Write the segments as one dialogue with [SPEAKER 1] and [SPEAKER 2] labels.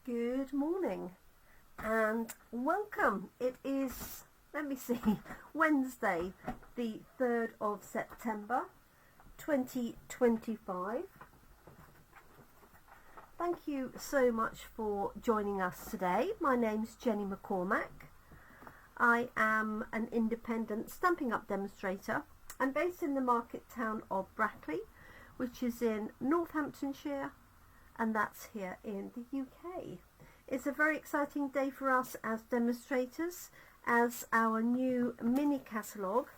[SPEAKER 1] Good morning and welcome. It is, Wednesday the 3rd of September 2025. Thank you so much for joining us today. My name's Jenny McCormack. I am an independent Stampin' Up demonstrator. I'm based in the market town of Brackley, which is in Northamptonshire, and that's here in the UK. It's a very exciting day for us as demonstrators, as our new mini catalogue.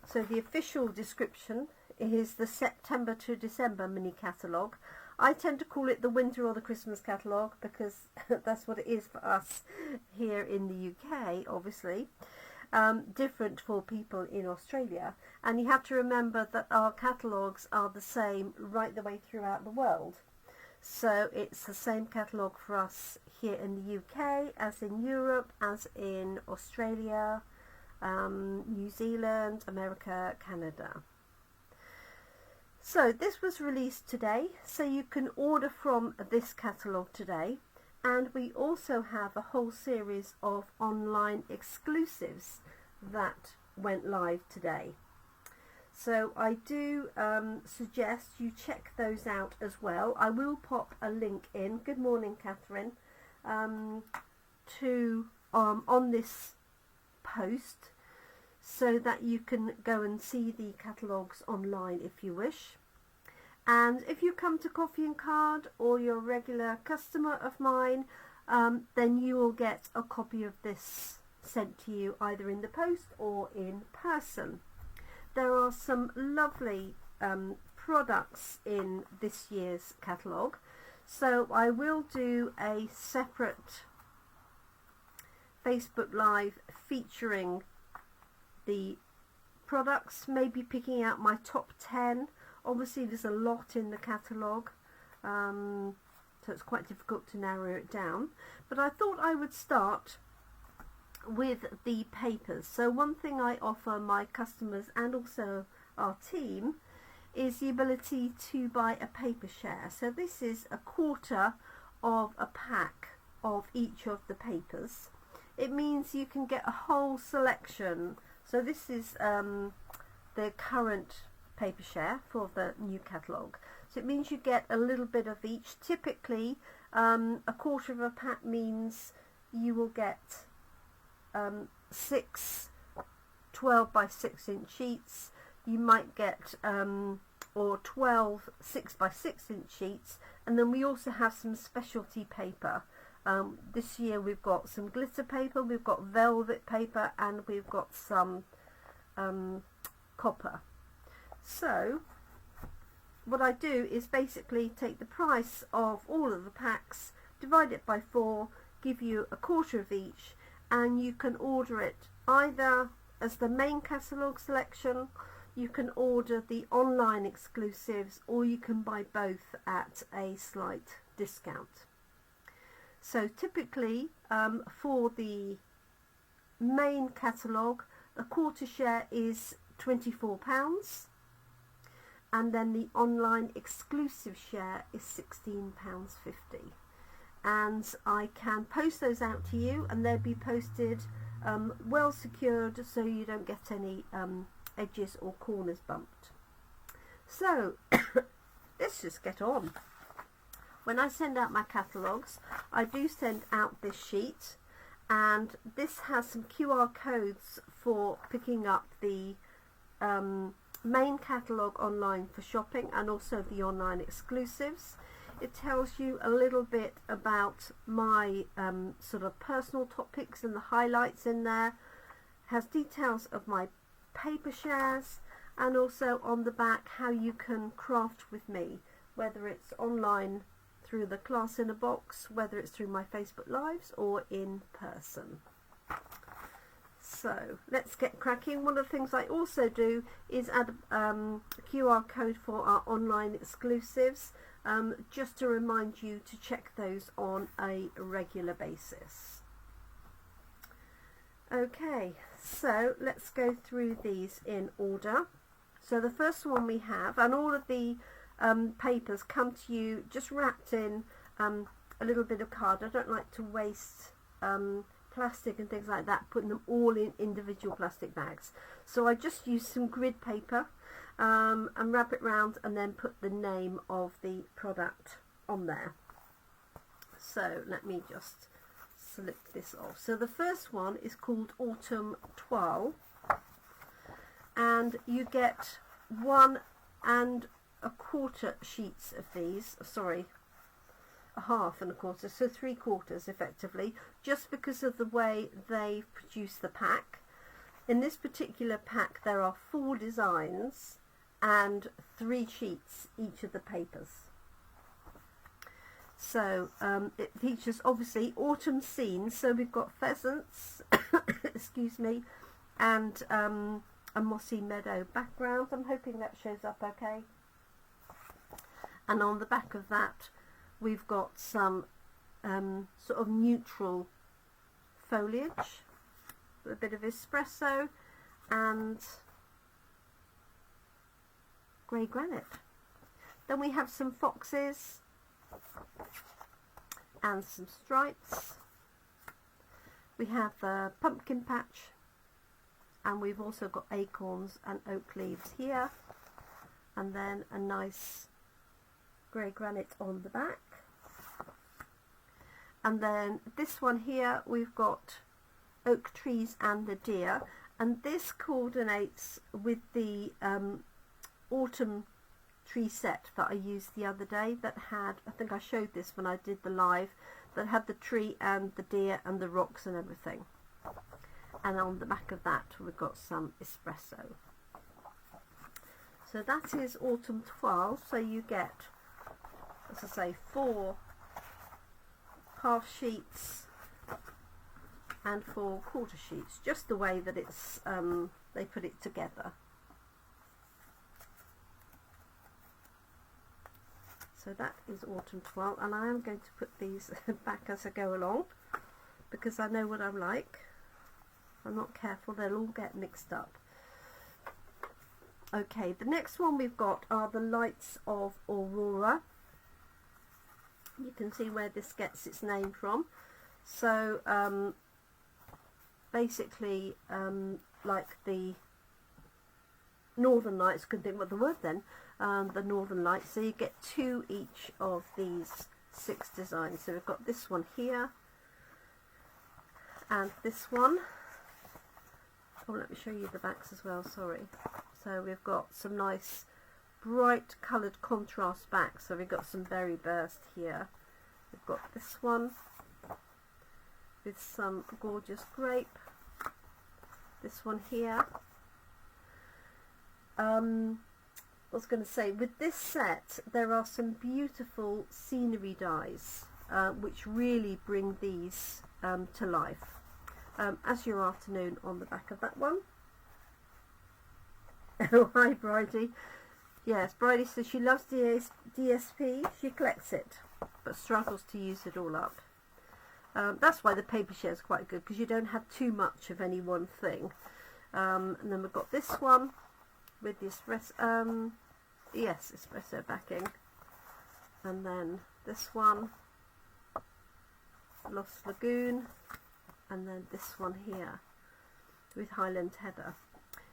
[SPEAKER 1] So the official description is the September to December mini catalogue. I tend to call it the winter or the Christmas catalogue because that's what it is for us here in the UK, obviously. Different for people in Australia, and you have to remember that our catalogues are the same right the way throughout the world. So it's the same catalogue for us here in the UK as in Europe, as in Australia, New Zealand, America, Canada. So this was released today, so you can order from this catalogue today. And we also have a whole series of online exclusives that went live today. So I do suggest you check those out as well. I will pop a link in. Good morning, Catherine. To on this post, so that you can go and see the catalogues online if you wish. And if you come to Coffee and Card or you're a regular customer of mine, then you will get a copy of this sent to you either in the post or in person. There are some lovely products in this year's catalogue, so I will do a separate Facebook Live featuring the products, maybe picking out my top 10. Obviously there's a lot in the catalogue, so it's quite difficult to narrow it down, but I thought I would start with the papers. So one thing I offer my customers and also our team is the ability to buy a paper share. So this is a quarter of a pack of each of the papers. It means you can get a whole selection. So this is the current paper share for the new catalogue. So it means you get a little bit of each. Typically a quarter of a pack means you will get 6 12 by 6 inch sheets. You might get or 12 6 by 6 inch sheets, and then we also have some specialty paper. This year we've got some glitter paper, we've got velvet paper, and we've got some copper. So what I do is basically take the price of all of the packs, divide it by 4, give you a quarter of each, and you can order it either as the main catalogue selection, you can order the online exclusives, or you can buy both at a slight discount. So typically for the main catalogue, a quarter share is £24, and then the online exclusive share is £16.50. And I can post those out to you, and they'll be posted well secured, so you don't get any edges or corners bumped. So let's just get on. When I send out my catalogues, I do send out this sheet, and this has some QR codes for picking up the main catalogue online for shopping, and also the online exclusives. It tells you a little bit about my sort of personal topics and the highlights in there. Has details of my paper shares, and also on the back how you can craft with me, whether it's online through the class in a box, whether it's through my Facebook Lives or in person. So let's get cracking. One of the things I also do is add a QR code for our online exclusives, just to remind you to check those on a regular basis. Okay, so let's go through these in order. So the first one we have, and all of the papers come to you just wrapped in a little bit of card. I don't like to waste plastic and things like that, putting them all in individual plastic bags. So I just use some grid paper and wrap it round and then put the name of the product on there. So let me just select this off. So the first one is called Autumn Toile, and you get 1 1/4 sheets of these, sorry, 1/2 1/4, so 3/4 effectively, just because of the way they produce the pack. In this particular pack there are 4 designs and 3 sheets each of the papers. So it features obviously autumn scenes, so we've got pheasants excuse me, and a mossy meadow background. I'm hoping that shows up okay. And on the back of that we've got some sort of neutral foliage with a bit of espresso and grey granite. Then we have some foxes and some stripes. We have a pumpkin patch, and we've also got acorns and oak leaves here, and then a nice grey granite on the back. And then this one here we've got oak trees and the deer, and this coordinates with the autumn tree set that I used the other day that had, I think I showed this when I did the live, that had the tree and the deer and the rocks and everything. And on the back of that we've got some espresso. So that is Autumn Toile. So you get, as I say, 4 half sheets and 4 quarter sheets, just the way that it's they put it together. So that is Autumn Toile, and I am going to put these back as I go along because I know what I'm like. If I'm not careful, they'll all get mixed up. Okay, the next one we've got are the lights of Aurora. You can see where this gets its name from. So basically like the Northern Lights, couldn't think what the word then, the Northern Lights. So you get 2 each of these 6 designs. So we've got this one here and this one. Oh, let me show you the backs as well, sorry. So we've got some nice bright coloured contrast backs. So we've got some berry burst here. We've got this one with some gorgeous grape. This one here. I was going to say, with this set there are some beautiful scenery dies which really bring these to life. As your afternoon on the back of that one. Oh, hi Bridie. Yes, Bridie says she loves DSP, she collects it but struggles to use it all up. That's why the paper share is quite good, because you don't have too much of any one thing. And then we've got this one with the espresso, yes, espresso backing, and then this one, Lost Lagoon, and then this one here with Highland Heather.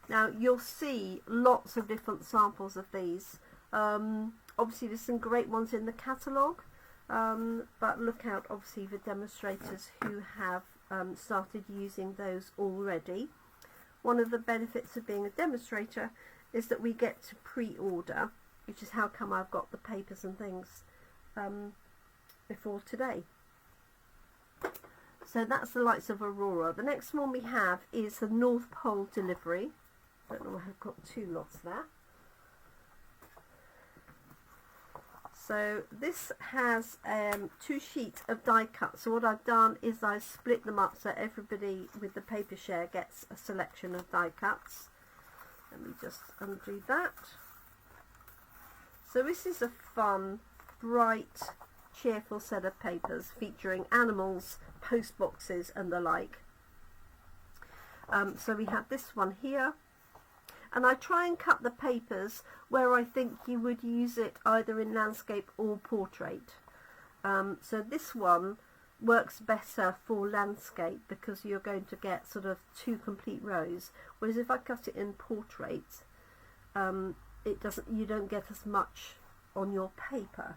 [SPEAKER 1] Now you'll see lots of different samples of these. Obviously there's some great ones in the catalogue, but look out obviously for demonstrators who have started using those already. One of the benefits of being a demonstrator is that we get to pre-order, which is how come I've got the papers and things before today. So that's the lights of Aurora. The next one we have is the North Pole delivery. I don't know why I've got 2 lots there. So this has 2 sheets of die cut. So what I've done is I split them up so everybody with the paper share gets a selection of die cuts. Let me just undo that. So this is a fun, bright, cheerful set of papers featuring animals, post boxes and the like. So we have this one here, and I try and cut the papers where I think you would use it either in landscape or portrait. So this one works better for landscape because you're going to get sort of 2 complete rows, whereas if I cut it in portrait, it doesn't, you don't get as much on your paper.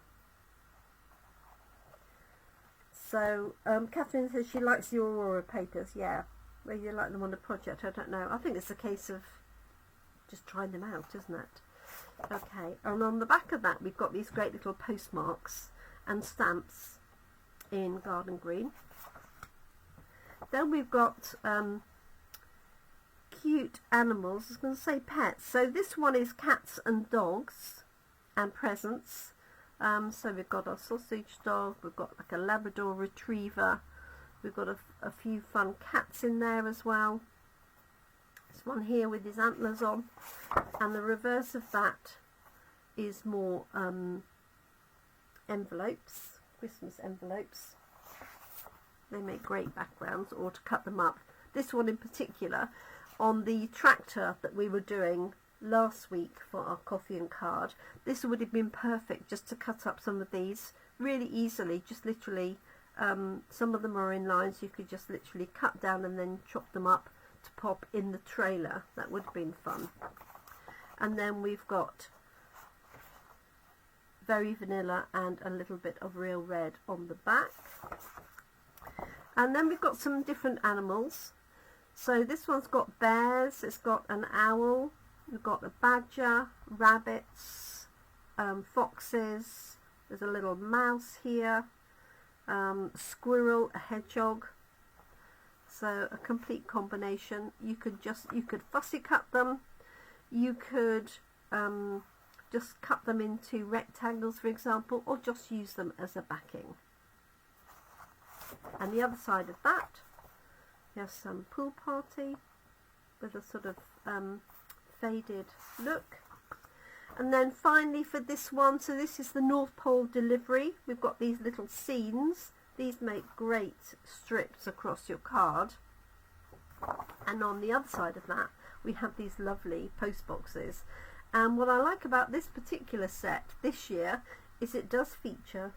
[SPEAKER 1] So Catherine says she likes the Aurora papers. Yeah, whether you like them on a project, I don't know. I think it's a case of just trying them out, isn't it? Okay, and on the back of that we've got these great little postmarks and stamps in garden green. Then we've got cute animals. I was going to say pets. So this one is cats and dogs and presents. So we've got our sausage dog, we've got like a Labrador retriever, we've got a few fun cats in there as well. This one here with his antlers on, and the reverse of that is more envelopes, Christmas envelopes. They make great backgrounds, or to cut them up. This one in particular, on the tractor that we were doing last week for our coffee and card, this would have been perfect just to cut up some of these really easily, just literally, some of them are in lines, you could just literally cut down and then chop them up to pop in the trailer. That would have been fun. And then we've got very vanilla and a little bit of real red on the back. And then we've got some different animals. So this one's got bears, it's got an owl, we've got a badger, rabbits, foxes, there's a little mouse here, squirrel, a hedgehog. So a complete combination. You could fussy cut them, you could just cut them into rectangles, for example, or just use them as a backing. And the other side of that, there's some pool party with a sort of faded look. And then finally for this one, so this is the North Pole delivery. We've got these little scenes. These make great strips across your card. And on the other side of that, we have these lovely post boxes. And what I like about this particular set this year is it does feature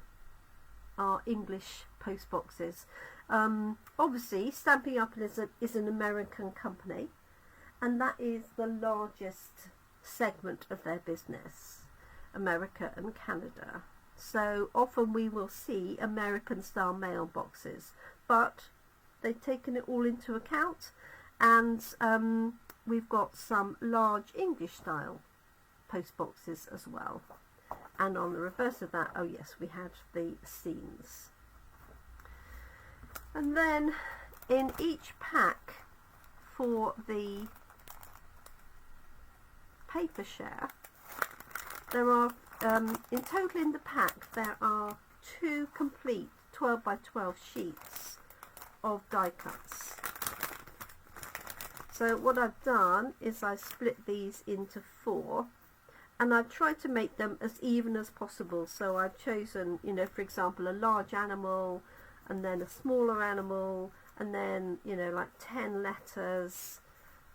[SPEAKER 1] our English post boxes. Obviously Stampin Up is an American company, and that is the largest segment of their business, America and Canada. So often we will see American style mailboxes, but they've taken it all into account, and we've got some large English style post boxes as well. And on the reverse of that, oh yes, we had the scenes. And then in each pack for the paper share, there are, in total in the pack, there are 2 complete 12 by 12 sheets of die cuts. So what I've done is I split these into 4. And I've tried to make them as even as possible. So I've chosen, you know, for example, a large animal, and then a smaller animal, and then, you know, like 10 letters.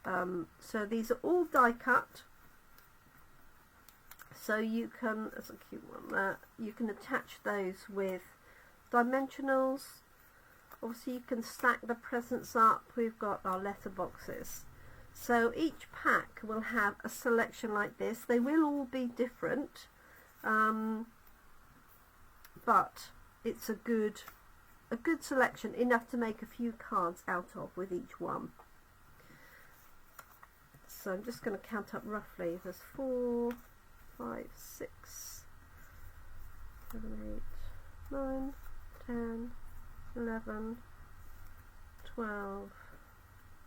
[SPEAKER 1] So these are all die cut. So you can, that's a cute one there, you can attach those with dimensionals. Obviously you can stack the presents up. We've got our letter boxes. So each pack will have a selection like this. They will all be different, but it's a good selection, enough to make a few cards out of with each one. So I'm just going to count up roughly. There's 4, 5, 6, 7, 8, 9, 10, 11, 12,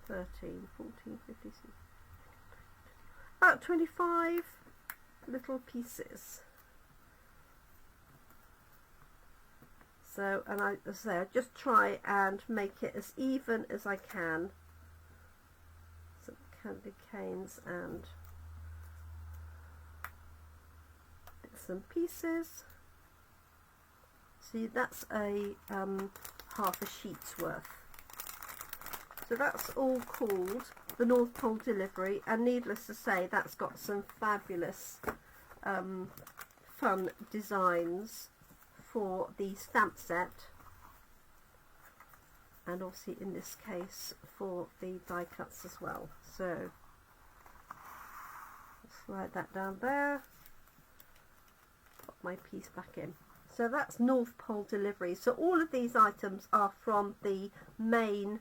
[SPEAKER 1] 13, 14, 15, 16, about 25 little pieces. So, and I just try and make it as even as I can. Some candy canes and bits and pieces. See, that's a half a sheet's worth. So that's all called the North Pole delivery, and needless to say, that's got some fabulous fun designs for the stamp set, and obviously in this case for the die cuts as well. So slide that down there, pop my piece back in. So that's North Pole delivery. So all of these items are from the main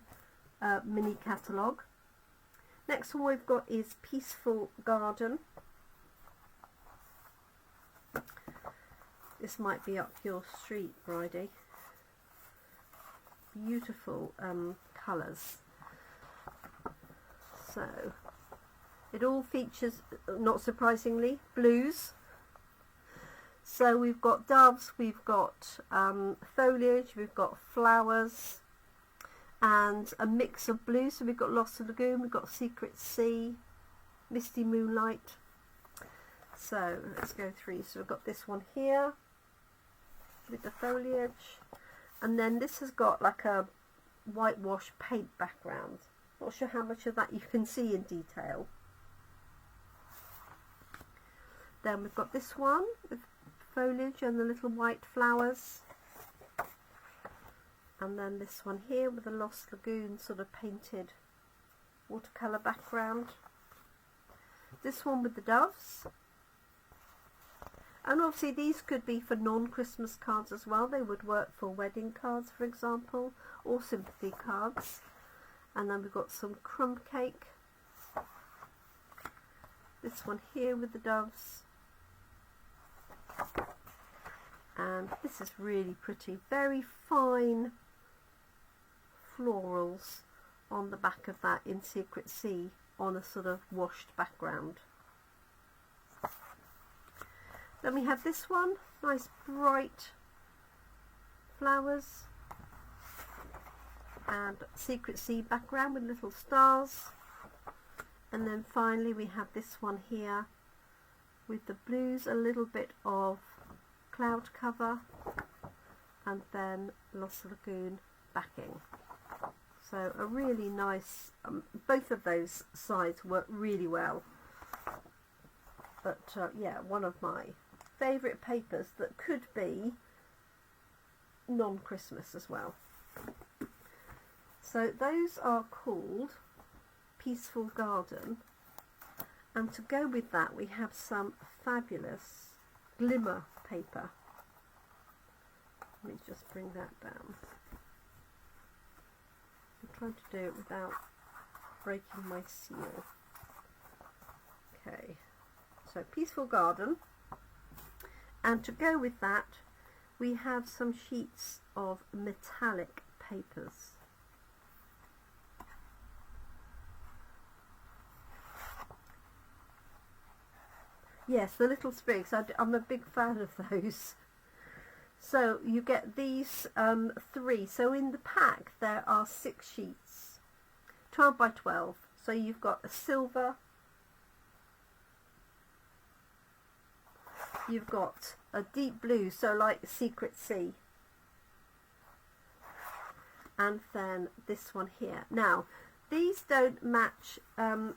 [SPEAKER 1] mini catalogue. Next one we've got is Peaceful Garden. This might be up your street, Bridie. Beautiful colours. So it all features, not surprisingly, blues. So we've got doves, we've got foliage, we've got flowers, and a mix of blues. So we've got Lost Lagoon, we've got Secret Sea, Misty Moonlight. So let's go through. So we've got this one here with the foliage, and then this has got like a whitewash paint background. Not sure how much of that you can see in detail. Then we've got this one with foliage and the little white flowers, and then this one here with the Lost Lagoon sort of painted watercolour background. This one with the doves, and obviously these could be for non-Christmas cards as well. They would work for wedding cards, for example, or sympathy cards. And then we've got some crumb cake, this one here with the doves, and this is really pretty, very fine florals on the back of that in Secret Sea on a sort of washed background. Then we have this one, nice bright flowers and Secret Sea background with little stars. And then finally we have this one here with the blues, a little bit of cloud cover, and then Lost Lagoon backing. So a really nice, both of those sides work really well. But yeah, one of my favourite papers that could be non-Christmas as well. So those are called Peaceful Garden, and to go with that we have some fabulous Glimmer paper. Let me just bring that down. I'm trying to do it without breaking my seal. Okay, so Peaceful Garden, and to go with that we have some sheets of metallic papers. Yes, the little sprigs, I'm a big fan of those. So you get these 3. So in the pack there are 6 sheets, 12 by 12. So you've got a silver, you've got a deep blue, so like Secret Sea, and then this one here. Now these don't match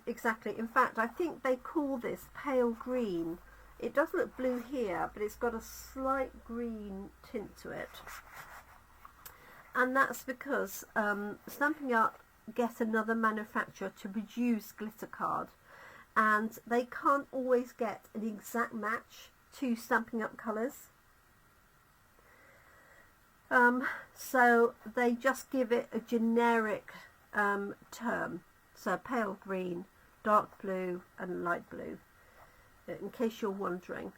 [SPEAKER 1] exactly. In fact, I think they call this pale green. It does look blue here, but it's got a slight green tint to it. And that's because Stampin' Up get another manufacturer to produce glitter card, and they can't always get an exact match to Stampin' Up colours. So they just give it a generic term, so pale green, dark blue and light blue, in case you're wondering.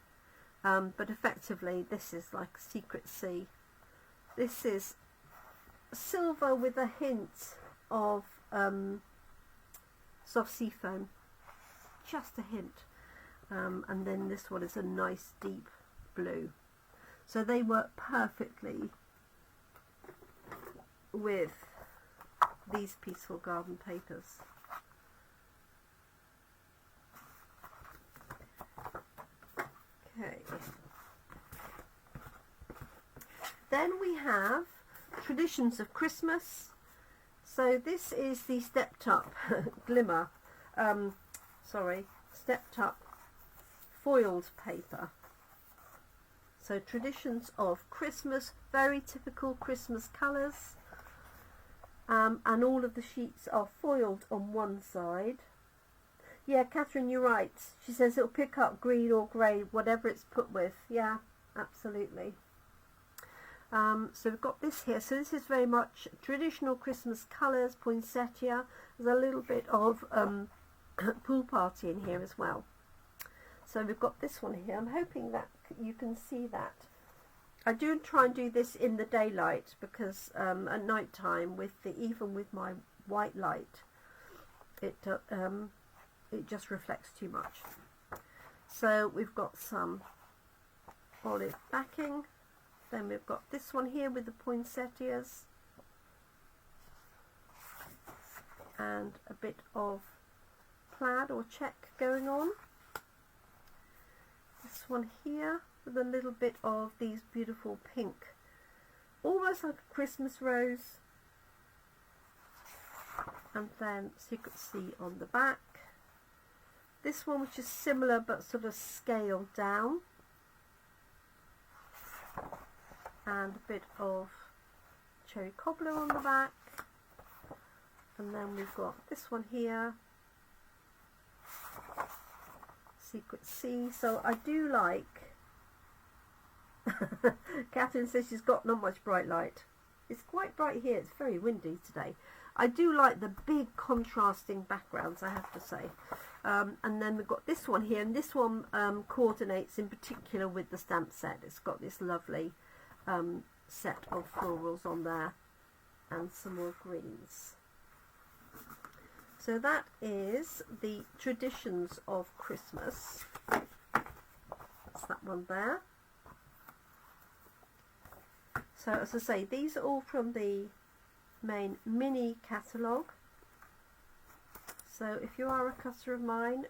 [SPEAKER 1] But effectively this is like Secret Sea. This is silver with a hint of soft sea foam, just a hint, and then this one is a nice deep blue. So they work perfectly with these Peaceful Garden papers. Okay. Then we have Traditions of Christmas. So this is the Stepped Up Glimmer, Stepped Up foiled paper. So traditions of Christmas, very typical Christmas colours, and all of the sheets are foiled on one side. Yeah, Catherine, you're right. She says it'll pick up green or grey, whatever it's put with. Yeah, absolutely. So we've got this here. So this is very much traditional Christmas colours, poinsettia. There's a little bit of pool party in here as well. So we've got this one here. I'm hoping that you can see that. I do try and do this in the daylight because at night time, even with my white light, it just reflects too much. So we've got some olive backing. Then we've got this one here with the poinsettias and a bit of plaid or check going on. This one here with a little bit of these beautiful pink, almost like a Christmas rose, and then Secret C on the back. This one, which is similar but sort of scaled down, and a bit of cherry cobbler on the back. And then we've got this one here, Secret C. So I do like Catherine says she's got not much bright light. It's quite bright here, it's very windy today. I do like the big contrasting backgrounds, I have to say. And then we've got this one here, and this one coordinates in particular with the stamp set. It's got this lovely set of florals on there and some more greens. So that is the traditions of Christmas. That's that one there. So as I say, these are all from the main mini catalogue. So if you are a customer of mine,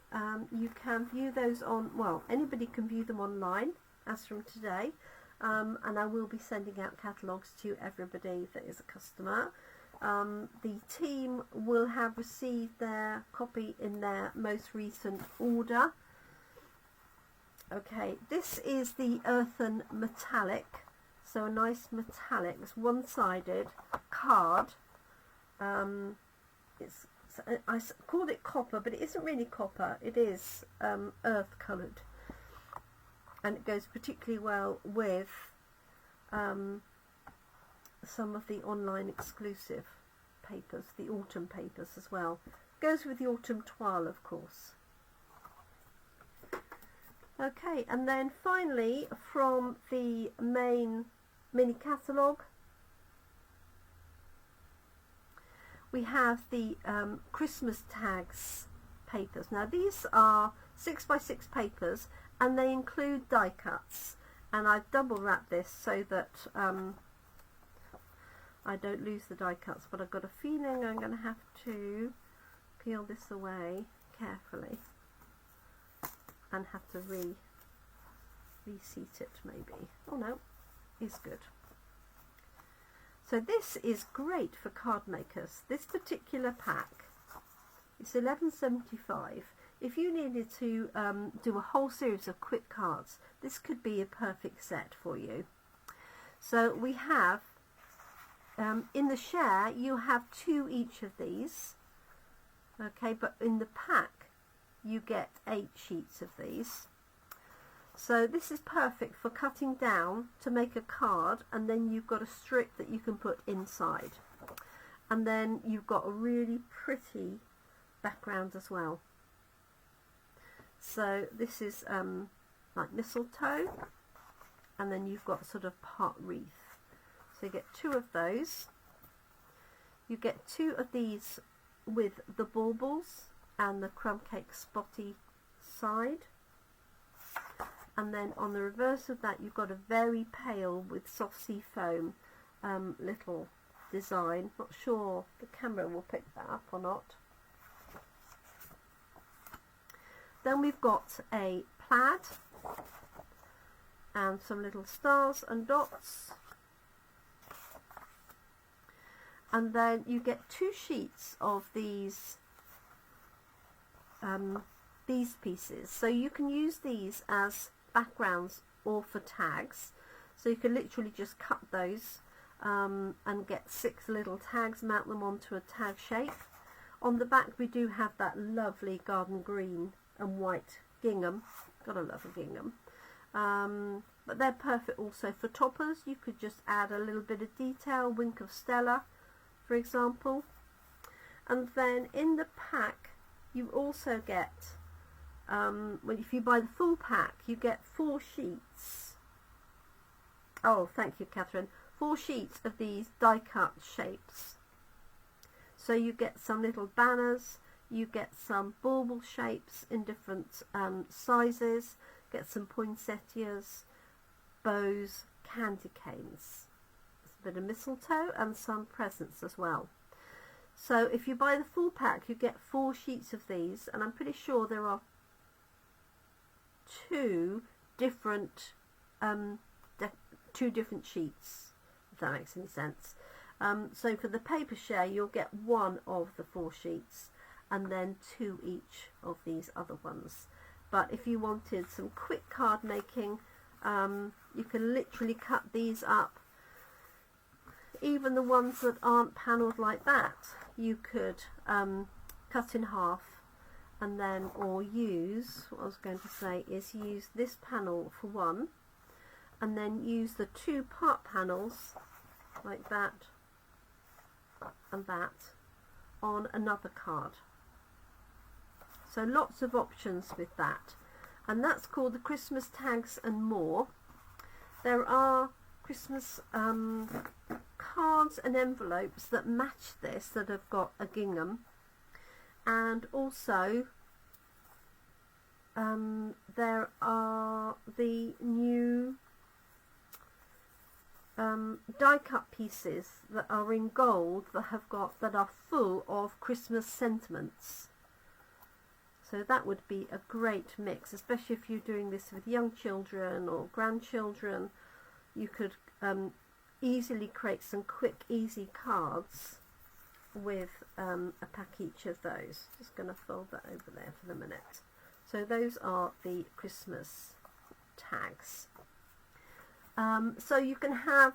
[SPEAKER 1] you can view those on, well, anybody can view them online as from today. And I will be sending out catalogues to everybody that is a customer. The team will have received their copy in their most recent order. Okay, this is the Earthen Metallic. So a nice metallic, it's one-sided card. I called it copper, but it isn't really copper. It is earth coloured. And it goes particularly well with some of the online exclusive papers, the autumn papers as well. Goes with the autumn Toile, of course. Okay, and then finally from the main mini catalogue, we have the Christmas tags papers. Now these are 6x6 papers, and they include die cuts, and I've double wrapped this so that I don't lose the die cuts, but I've got a feeling I'm going to have to peel this away carefully and have to reseat it maybe. Oh no, it's good. So this is great for card makers. This particular pack is $11.75. If you needed to do a whole series of quick cards, this could be a perfect set for you. So we have, in the share, you have 2 each of these. Okay, but in the pack, you get 8 sheets of these. So this is perfect for cutting down to make a card, and then you've got a strip that you can put inside. And then you've got a really pretty background as well. So this is like mistletoe, and then you've got sort of pot wreath. So you get 2 of those. You get 2 of these with the baubles and the crumb cake spotty side. And then on the reverse of that, you've got a very pale with soft sea foam little design. Not sure the camera will pick that up or not. Then we've got a plaid and some little stars and dots. And then you get 2 sheets of these pieces. So you can use these as backgrounds or for tags. So you can literally just cut those and get 6 little tags, mount them onto a tag shape. On the back we do have that lovely garden green and white gingham. Gotta love a gingham. But they're perfect also for toppers. You could just add a little bit of detail, wink of Stella for example. And then in the pack you also get, if you buy the full pack, you get 4 sheets. Oh, thank you, Catherine. 4 sheets of these die cut shapes. So you get some little banners, you get some bauble shapes in different sizes, get some poinsettias, bows, candy canes, a bit of mistletoe and some presents as well. So if you buy the full pack you get 4 sheets of these, and I'm pretty sure there are 2 different sheets, if that makes any sense. So for the paper share you'll get 1 of the 4 sheets and then 2 each of these other ones. But if you wanted some quick card making, you can literally cut these up. Even the ones that aren't panelled like that, you could cut in half and then, or use, what I was going to say is use this panel for one and then use the 2 part panels like that and that on another card. So lots of options with that, and that's called the Christmas Tags and More. There are Christmas cards and envelopes that match this, that have got a gingham, and also there are the new die cut pieces that are in gold that are full of Christmas sentiments. So that would be a great mix, especially if you're doing this with young children or grandchildren. You could easily create some quick, easy cards with a pack each of those. Just going to fold that over there for the minute. So those are the Christmas tags. So you can have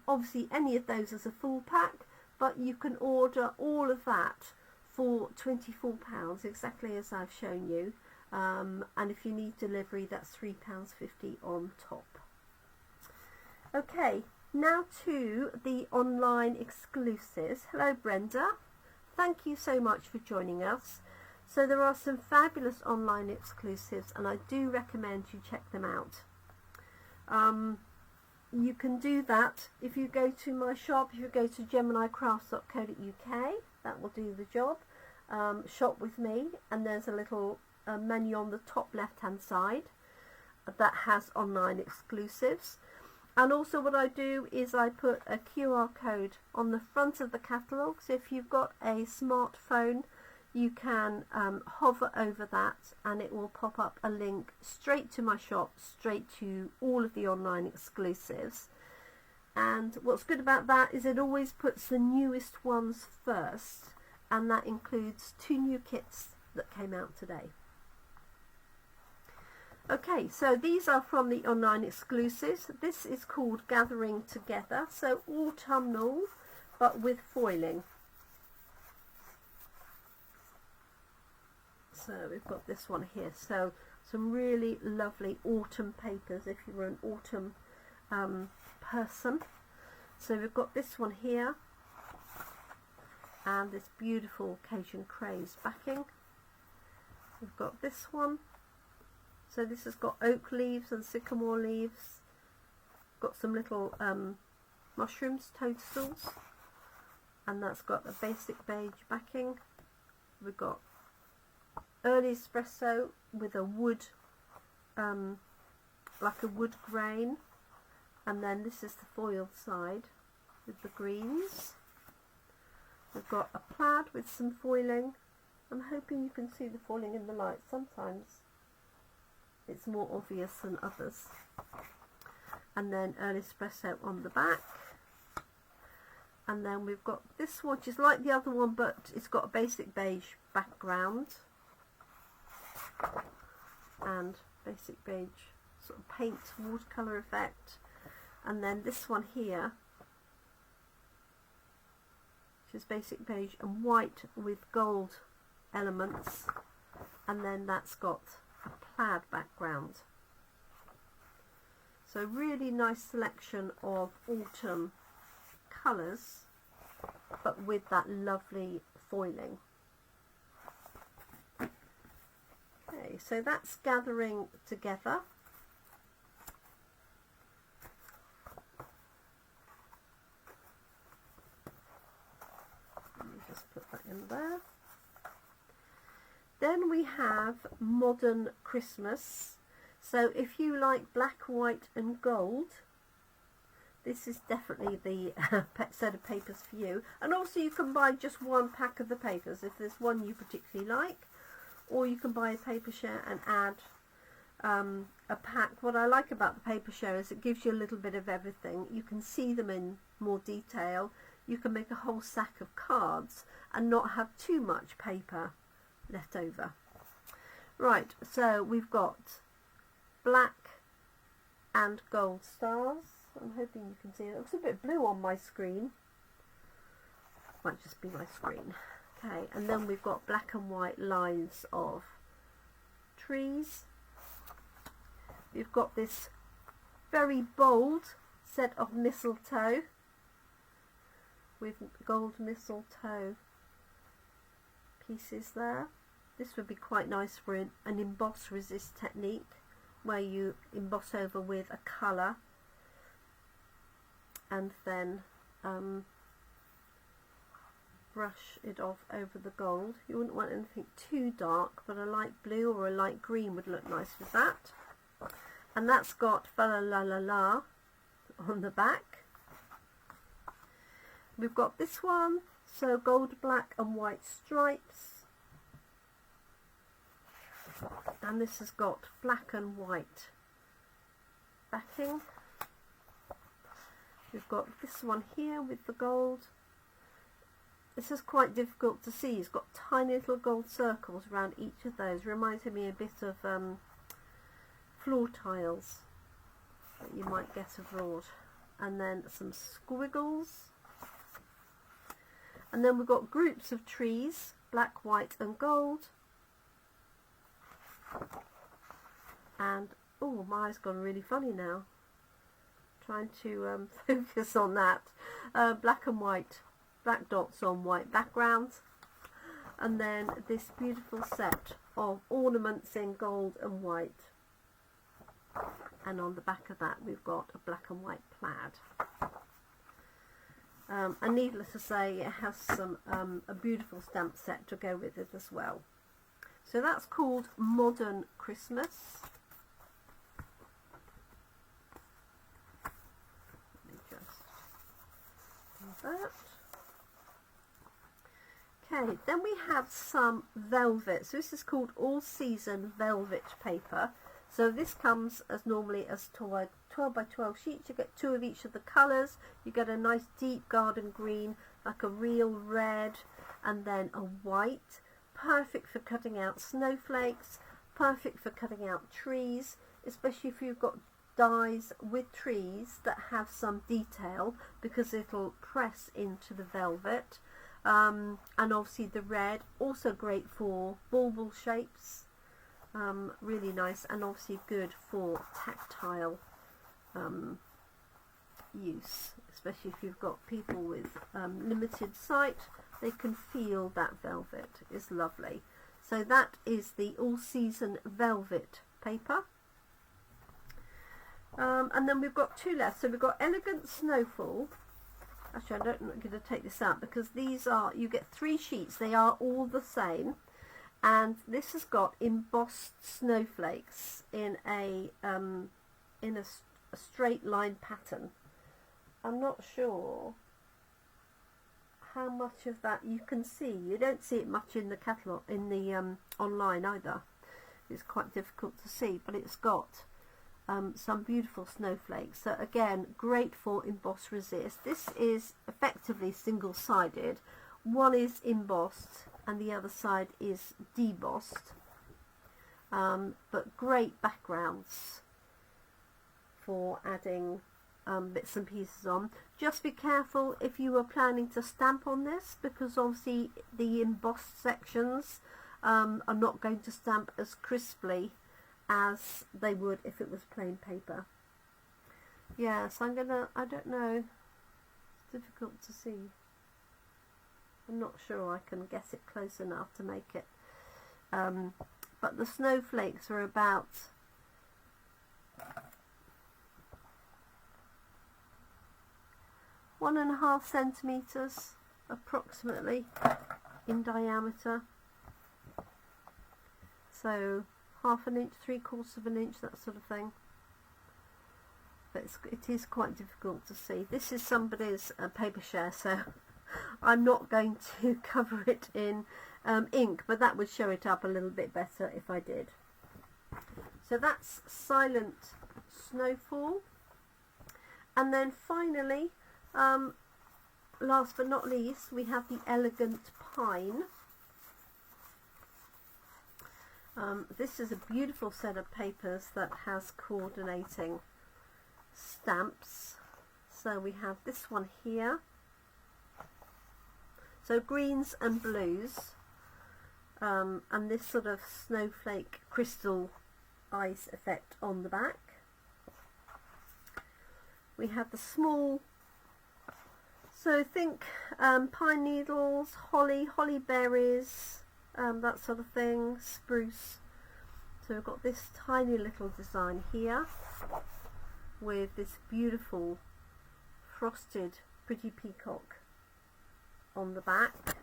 [SPEAKER 1] obviously any of those as a full pack, but you can order all of that for £24, exactly as I've shown you, and if you need delivery that's £3.50 on top. Okay, now to the online exclusives. Hello Brenda, thank you so much for joining us. So there are some fabulous online exclusives and I do recommend you check them out. You can do that if you go to my shop, if you go to jeminicrafts.co.uk, that will do the job. Shop with me, and there's a little menu on the top left hand side that has online exclusives. And also what I do is I put a QR code on the front of the catalogue, so if you've got a smartphone you can hover over that and it will pop up a link straight to my shop, straight to all of the online exclusives. And what's good about that is it always puts the newest ones first, and that includes 2 new kits that came out today. Okay, so these are from the online exclusives. This is called Gathering Together, so autumnal but with foiling. So we've got this one here, so some really lovely autumn papers if you're an autumn person. So we've got this one here and this beautiful Cajun Craze backing. We've got this one, so this has got oak leaves and sycamore leaves, got some little mushrooms, toadstools, and that's got a basic beige backing. We've got early espresso with a wood, like a wood grain, and then this is the foiled side with the greens. We've got a plaid with some foiling. I'm hoping you can see the foiling in the light. Sometimes it's more obvious than others. And then early espresso on the back. And then we've got this one, which is like the other one, but it's got a basic beige background and basic beige sort of paint watercolour effect. And then this one here, which is basic beige and white with gold elements, and then that's got a plaid background. So really nice selection of autumn colours, but with that lovely foiling. Okay, so that's gathering together. Let me just put that in there. Then we have Modern Christmas. So if you like black, white and gold, this is definitely the set of papers for you. And also you can buy just one pack of the papers if there's one you particularly like, or you can buy a paper share and add a pack. What I like about the paper share is it gives you a little bit of everything. You can see them in more detail. You can make a whole sack of cards and not have too much paper left over. Right, so we've got black and gold stars. I'm hoping you can see it. It looks a bit blue on my screen. Might just be my screen. Okay, and then we've got black and white lines of trees. We've got this very bold set of mistletoe with gold mistletoe pieces there. This would be quite nice for an emboss resist technique, where you emboss over with a colour and then brush it off over the gold. You wouldn't want anything too dark, but a light blue or a light green would look nice with that. And that's got fa la la la la on the back. We've got this one, so gold, black and white stripes. And this has got black and white backing. We've got this one here with the gold. This is quite difficult to see. It's got tiny little gold circles around each of those. Reminds me a bit of floor tiles that you might get abroad. And then some squiggles. And then we've got groups of trees, black, white and gold. And, oh, my eye's gone really funny now. Trying to focus on that. Black and white, black dots on white backgrounds. And then this beautiful set of ornaments in gold and white. And on the back of that we've got a black and white plaid. And needless to say, it has some a beautiful stamp set to go with it as well. So that's called Modern Christmas. Let me just do that. Okay, then we have some velvet. So this is called All Season Velvet Paper. So this comes as normally as 12 by 12 sheets. You get 2 of each of the colours. You get a nice deep garden green, like a real red, and then a white. Perfect for cutting out snowflakes, perfect for cutting out trees, especially if you've got dies with trees that have some detail, because it'll press into the velvet. And obviously the red, also great for bauble shapes. Really nice, and obviously good for tactile use, especially if you've got people with limited sight. They can feel that velvet is lovely. So that is the All Season Velvet paper. And then we've got 2 left. So we've got Elegant Snowfall. Actually, I'm not going to take this out because these are, you get 3 sheets. They are all the same. And this has got embossed snowflakes in a straight line pattern. I'm not sure how much of that you can see. You don't see it much in the catalogue, in the online either. It's quite difficult to see, but it's got some beautiful snowflakes. So again, great for emboss resist. This is effectively single-sided. One is embossed and the other side is debossed, but great backgrounds for adding bits and pieces on. Just be careful if you were planning to stamp on this, because obviously the embossed sections are not going to stamp as crisply as they would if it was plain paper. Yes, I don't know, it's difficult to see. I'm not sure I can get it close enough to make it, but the snowflakes are about 1.5 centimeters approximately in diameter, so 1/2 inch, 3/4 of an inch, that sort of thing. But it is quite difficult to see. This is somebody's paper share, so I'm not going to cover it in ink, but that would show it up a little bit better if I did. So that's Silent Snowfall. And then finally, last but not least, we have the Elegant Pine. This is a beautiful set of papers that has coordinating stamps. So we have this one here, so greens and blues, and this sort of snowflake crystal ice effect on the back. We have the small, so think pine needles, holly berries, that sort of thing, spruce. So we've got this tiny little design here with this beautiful frosted pretty peacock on the back.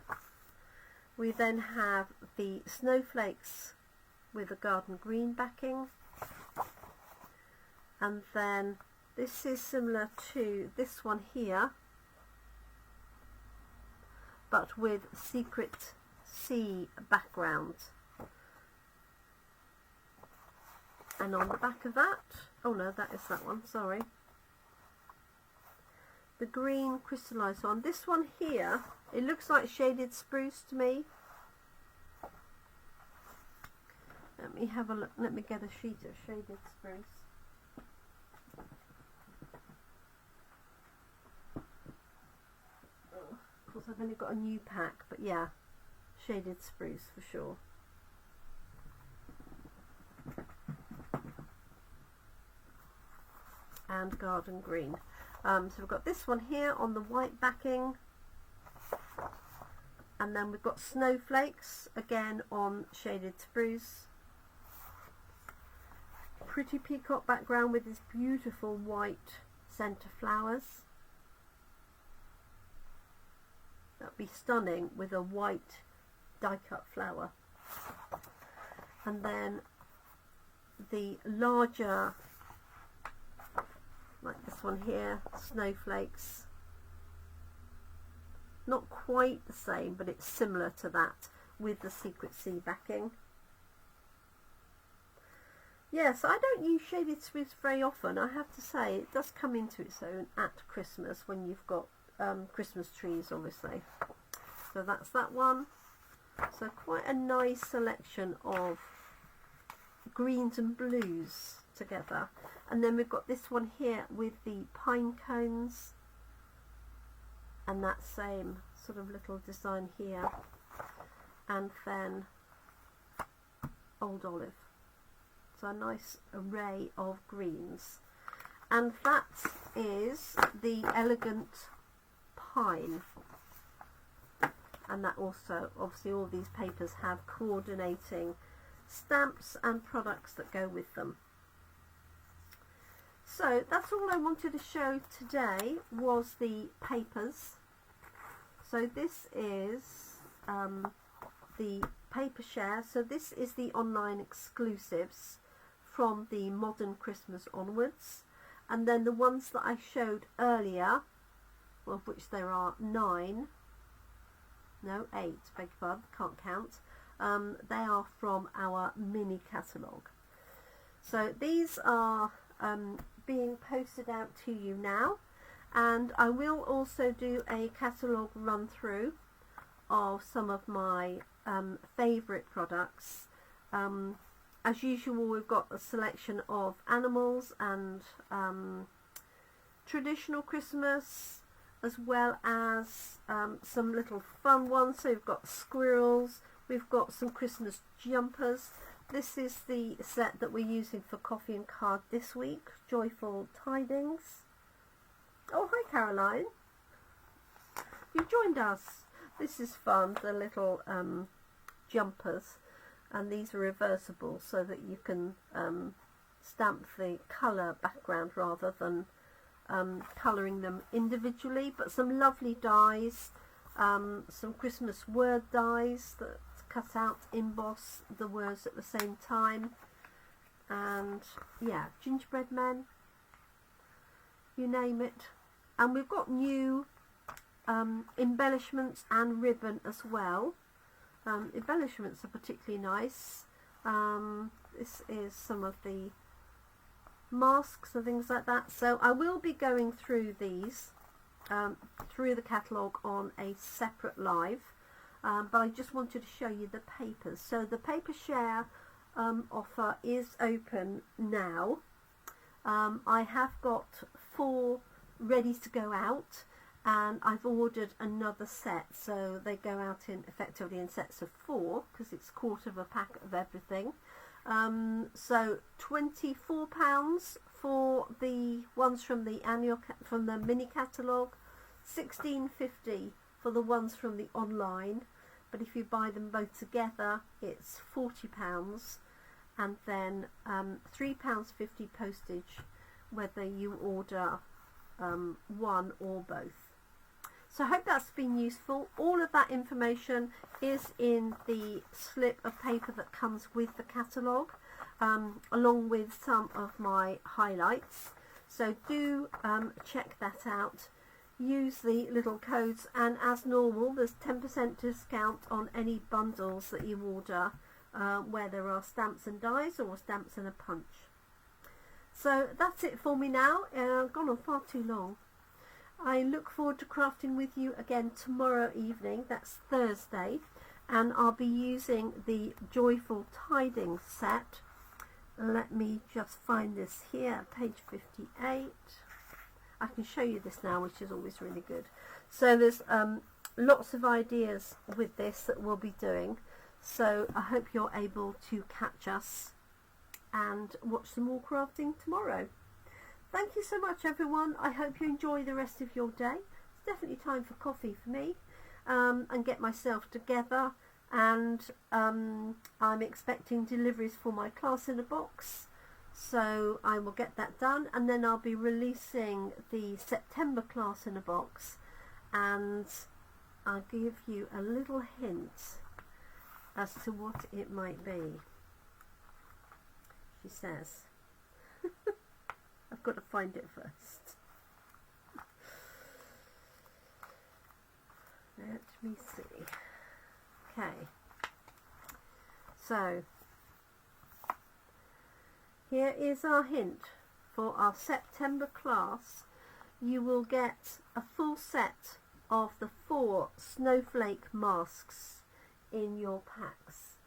[SPEAKER 1] We then have the snowflakes with a garden green backing, and then this is similar to this one here, but with secret sea background. And on the back of that, oh no, that is that one, sorry, the green crystallized one. This one here, it looks like shaded spruce to me. Let me have a look, let me get a sheet of shaded spruce. Oh, of course I've only got a new pack, but yeah, shaded spruce for sure. And garden green. So we've got this one here on the white backing, and then we've got snowflakes again on shaded spruce. Pretty peacock background with this beautiful white centre flowers. That'd be stunning with a white die cut flower. And then the larger, like this one here, snowflakes. Not quite the same, but it's similar to that with the secret sea backing. Yes, I don't use shaded spruce very often, I have to say. It does come into its own at Christmas when you've got Christmas trees, obviously. So that's that one. So quite a nice selection of greens and blues together. And then we've got this one here with the pine cones and that same sort of little design here, and then old olive. So a nice array of greens, and that is the Elegant Pine. And that also, obviously all these papers have coordinating stamps and products that go with them. So that's all I wanted to show today, was the papers. So this is the paper share. So this is the online exclusives from the Modern Christmas onwards, and then the ones that I showed earlier, of which there are 8, beg your pardon, can't count, they are from our mini catalogue. So these are being posted out to you now, and I will also do a catalogue run through of some of my favourite products, as usual, we've got a selection of animals and traditional Christmas, as well as some little fun ones. So we've got squirrels, we've got some Christmas jumpers. This is the set that we're using for coffee and card this week, Joyful Tidings. Oh, hi Caroline, you've joined us. This is fun, the little jumpers, and these are reversible so that you can stamp the colour background rather than colouring them individually. But some lovely dies, some Christmas word dies that cut out, emboss the words at the same time, and yeah, gingerbread men, you name it. And we've got new embellishments and ribbon as well. Embellishments are particularly nice. This is some of the masks and things like that. So I will be going through these through the catalogue on a separate live, but I just wanted to show you the papers. So the paper share offer is open now. I have got 4 ready to go out, and I've ordered another set, so they go out in effectively in sets of 4 because it's a quarter of a pack of everything. So £24 for the ones from the mini catalogue, £16.50 for the ones from the online, but if you buy them both together it's £40, and then £3.50 postage whether you order one or both. So I hope that's been useful. All of that information is in the slip of paper that comes with the catalogue, along with some of my highlights. So do check that out. Use the little codes, and as normal there's 10% discount on any bundles that you order where there are stamps and dies or stamps and a punch. So that's it for me now. I've gone on far too long. I look forward to crafting with you again tomorrow evening. That's Thursday, and I'll be using the Joyful Tidings set. Let me just find this here, page 58. I can show you this now, which is always really good. So there's lots of ideas with this that we'll be doing. So I hope you're able to catch us and watch some more crafting tomorrow. Thank you so much everyone. I hope you enjoy the rest of your day. It's definitely time for coffee for me, and get myself together, and I'm expecting deliveries for my class in a box, so I will get that done, and then I'll be releasing the September class in a box, and I'll give you a little hint as to what it might be. She says I've got to find it first. Let me see. Okay, so here is our hint for our September class. You will get a full set of the 4 snowflake masks in your packs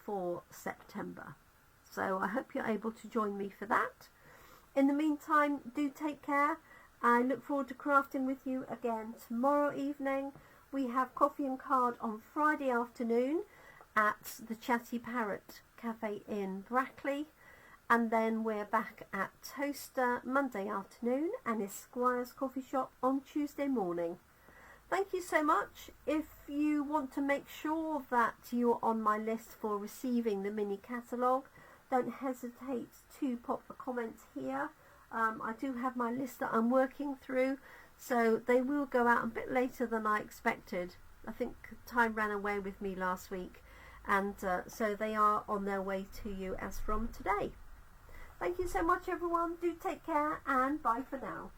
[SPEAKER 1] for September. So I hope you're able to join me for that. In the meantime, do take care. I look forward to crafting with you again tomorrow evening. We have coffee and card on Friday afternoon at the Chatty Parrot Cafe in Brackley, and then we're back at Toaster Monday afternoon and Esquire's Coffee Shop on Tuesday morning. Thank you so much. If you want to make sure that you're on my list for receiving the mini catalogue, don't hesitate to pop the comments here. I do have my list that I'm working through, so they will go out a bit later than I expected. I think time ran away with me last week, and so they are on their way to you as from today. Thank you so much everyone. Do take care, and bye for now.